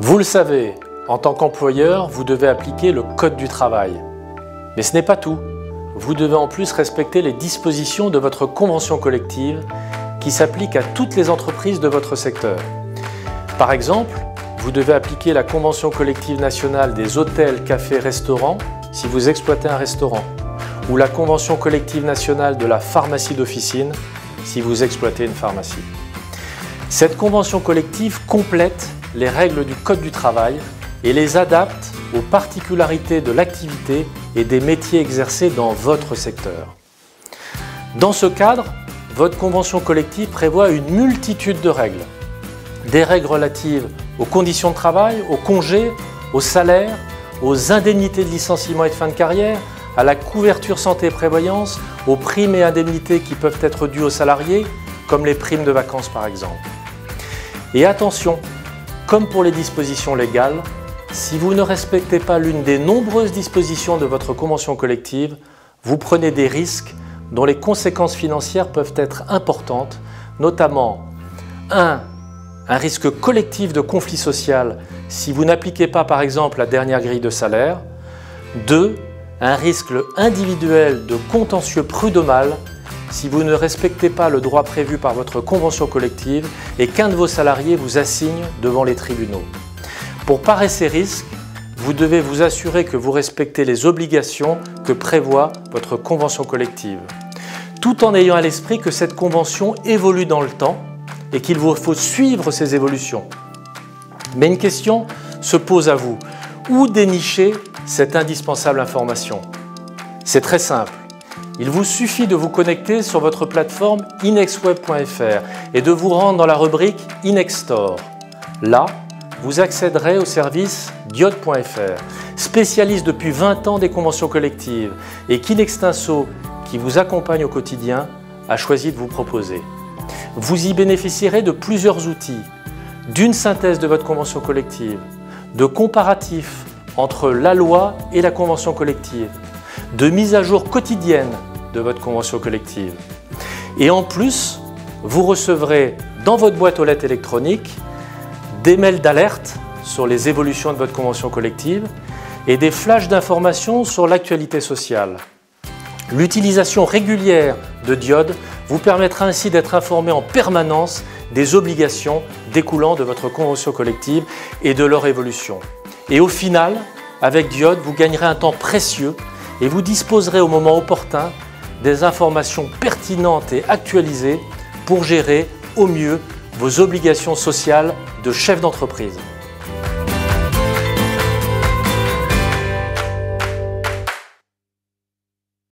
Vous le savez, en tant qu'employeur, vous devez appliquer le Code du travail. Mais ce n'est pas tout. Vous devez en plus respecter les dispositions de votre convention collective qui s'appliquent à toutes les entreprises de votre secteur. Par exemple, vous devez appliquer la convention collective nationale des hôtels, cafés, restaurants si vous exploitez un restaurant, ou la convention collective nationale de la pharmacie d'officine si vous exploitez une pharmacie. Cette convention collective complète les règles du Code du travail et les adapte aux particularités de l'activité et des métiers exercés dans votre secteur. Dans ce cadre, votre convention collective prévoit une multitude de règles. Des règles relatives aux conditions de travail, aux congés, aux salaires, aux indemnités de licenciement et de fin de carrière, à la couverture santé et prévoyance, aux primes et indemnités qui peuvent être dues aux salariés, comme les primes de vacances par exemple. Et attention, comme pour les dispositions légales, si vous ne respectez pas l'une des nombreuses dispositions de votre convention collective, vous prenez des risques dont les conséquences financières peuvent être importantes, notamment 1. Un risque collectif de conflit social si vous n'appliquez pas par exemple la dernière grille de salaire. 2. Un risque individuel de contentieux prud'homal si vous ne respectez pas le droit prévu par votre convention collective et qu'un de vos salariés vous assigne devant les tribunaux. Pour parer ces risques, vous devez vous assurer que vous respectez les obligations que prévoit votre convention collective, tout en ayant à l'esprit que cette convention évolue dans le temps et qu'il vous faut suivre ces évolutions. Mais une question se pose à vous. Où dénicher cette indispensable information? C'est très simple. Il vous suffit de vous connecter sur votre plateforme inexweb.fr et de vous rendre dans la rubrique Inexstore. Là, vous accéderez au service diode.fr, spécialiste depuis 20 ans des conventions collectives et qu'Inextinso, qui vous accompagne au quotidien, a choisi de vous proposer. Vous y bénéficierez de plusieurs outils, d'une synthèse de votre convention collective, de comparatifs entre la loi et la convention collective, de mise à jour quotidienne de votre convention collective. Et en plus, vous recevrez dans votre boîte aux lettres électronique des mails d'alerte sur les évolutions de votre convention collective et des flashs d'informations sur l'actualité sociale. L'utilisation régulière de Diode vous permettra ainsi d'être informé en permanence des obligations découlant de votre convention collective et de leur évolution. Et au final, avec Diode, vous gagnerez un temps précieux et vous disposerez au moment opportun des informations pertinentes et actualisées pour gérer au mieux vos obligations sociales de chef d'entreprise.